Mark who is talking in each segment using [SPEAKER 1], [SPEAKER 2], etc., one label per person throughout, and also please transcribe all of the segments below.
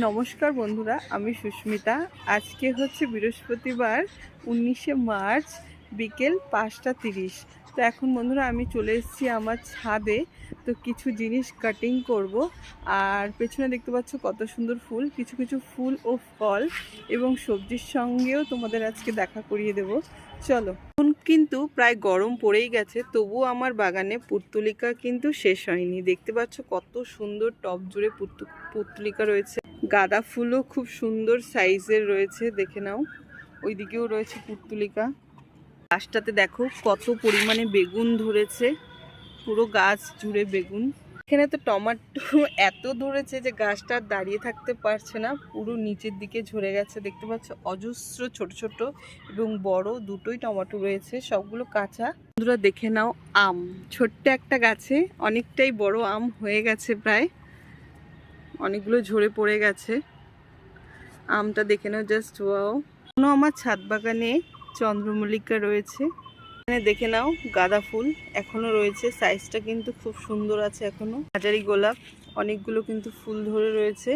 [SPEAKER 1] নমস্কার বন্ধুরা, আমি সুস্মিতা। আজকে হচ্ছে বৃহস্পতিবার 19শে মার্চ বিকেল 5:30। তো এখন বন্ধুরা আমি চলে এসেছি আমার ছাদে। তো কিছু জিনিস কাটিং করব। আর পেছনে দেখতে পাচ্ছ কত সুন্দর ফুল, কিছু কিছু ফুল ও ফল এবং সবজির সঙ্গেও তোমাদের আজকে দেখা করিয়ে দেব। চলো। এখন কিন্তু প্রায় গরম পড়েই গেছে, তবুও আমার বাগানে পুর্তুলিকা কিন্তু শেষ হয়নি। দেখতে পাচ্ছ কত সুন্দর টব জুড়ে পুর্তুলিকা রয়েছে। গাঁদা ফুলও খুব সুন্দর সাইজের রয়েছে, দেখে নাও। ওইদিকেও রয়েছে পুর্তুলিকা। গাছটাতে দেখো কত পরিমাণে বেগুন ধরেছে, পুরো গাছ জুড়ে বেগুন। এখানে তো টমেটো এত ধরেছে যে গাছটা দাঁড়িয়ে থাকতে পারছে না, পুরো নিচের দিকে ঝরে গেছে। দেখতে পাচ্ছ অজস্র ছোট ছোট এবং বড় দুটোই টমেটো রয়েছে, সবগুলো কাঁচা। বন্ধুরা দেখে নাও, আম ছোট্ট একটা গাছে অনেকটাই বড় আম হয়ে গেছে, প্রায় অনেকগুলো ঝরে পড়ে গেছে। আমটা দেখে নাও, জাস্ট ওয়াও। আমার ছাদ বাগানে চন্দ্রমল্লিকা রয়েছে। এখানে দেখে নাও গাঁদা ফুল এখনো রয়েছে, সাইজটা কিন্তু খুব সুন্দর আছে এখনো। হাজারি গোলাপ অনেকগুলো কিন্তু ফুল ধরে রয়েছে।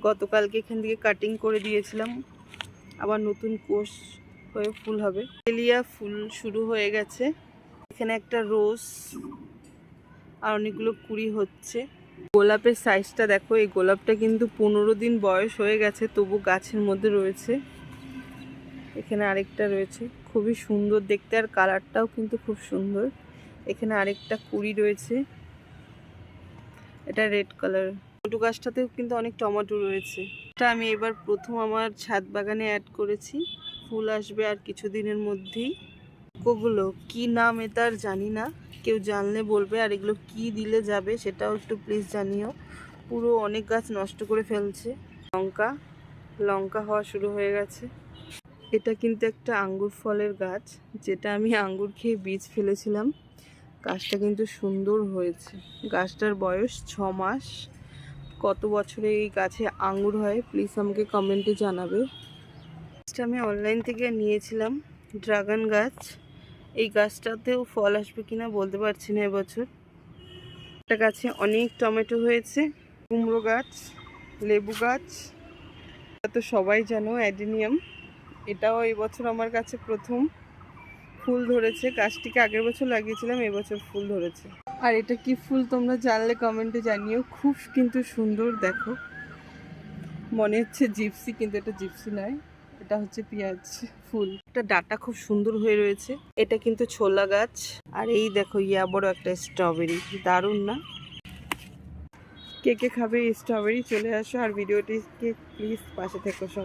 [SPEAKER 1] গতকালকে এখান থেকে কাটিং করে দিয়েছিলাম, আবার নতুন কোষ হয়ে ফুল হবে। ডেলিয়া ফুল শুরু হয়ে গেছে। এখানে একটা রোজ আর অনেকগুলো কুড়ি হচ্ছে। গোলাপের সাইজটা দেখো, এই গোলাপটা কিন্তু 15 দিন বয়স হয়ে গেছে, তবু গাছের মধ্যে রয়েছে। এখানে আরেকটা রয়েছে, খুবই সুন্দর দেখতে, আর কালারটাও কিন্তু খুব সুন্দর। এখানে আরেকটা কুড়ি রয়েছে, এটা রেড কালার। টমেটো গাছটাতেও কিন্তু অনেক টমেটো রয়েছে। এটা আমি এবার প্রথম আমার ছাদ বাগানে অ্যাড করেছি, ফুল আসবে আর কিছুদিনের মধ্যেই। ওগুলো কি নাম এটার জানি না, কেউ জানলে বলবে। আর এগুলো কি দিলে যাবে সেটাও একটু প্লিজ জানিও। পুরো অনেক গাছ নষ্ট করে ফেলছে। লঙ্কা হওয়া শুরু হয়ে গেছে। এটা কিন্তু একটা আঙ্গুর ফলের গাছ, যেটা আমি আঙ্গুর খেয়ে বীজ ফেলেছিলাম। গাছটা কিন্তু সুন্দর হয়েছে। গাছটার বয়স 6 মাস। কত বছরে এই গাছে আঙ্গুর হয় প্লিজ আমাকে কমেন্টে জানাবে। গাছটা আমি অনলাইন থেকে নিয়েছিলাম, ড্রাগন গাছ। এই গাছটাতেও ফল আসবে কিনা বলতে পারছি না এবছর। একটা গাছে অনেক টমেটো হয়েছে। কুমড়ো গাছ, লেবু গাছ, এটা তো সবাই জানো, অ্যাডেনিয়াম। এটাও এবছর আমার কাছে প্রথম ফুল ধরেছে। গাছটিকে আগের বছর লাগিয়েছিলাম, এবছর ফুল ধরেছে। আর এটা কি ফুল তোমরা জানলে কমেন্টে জানিও। খুব কিন্তু সুন্দর, দেখো মনে হচ্ছে জিপসি, কিন্তু এটা জিপসি নয়, এটা হচ্ছে পেঁয়াজ ফুল। একটা ডাটা খুব সুন্দর হয়ে রয়েছে। এটা কিন্তু ছোলা গাছ। আর এই দেখো ইয়া বড় একটা স্ট্রবেরি, দারুণ না? কে কে খাবে এই স্ট্রবেরি চলে আসো, আর ভিডিওটিকে প্লিজ পাশে থেকো সবাই।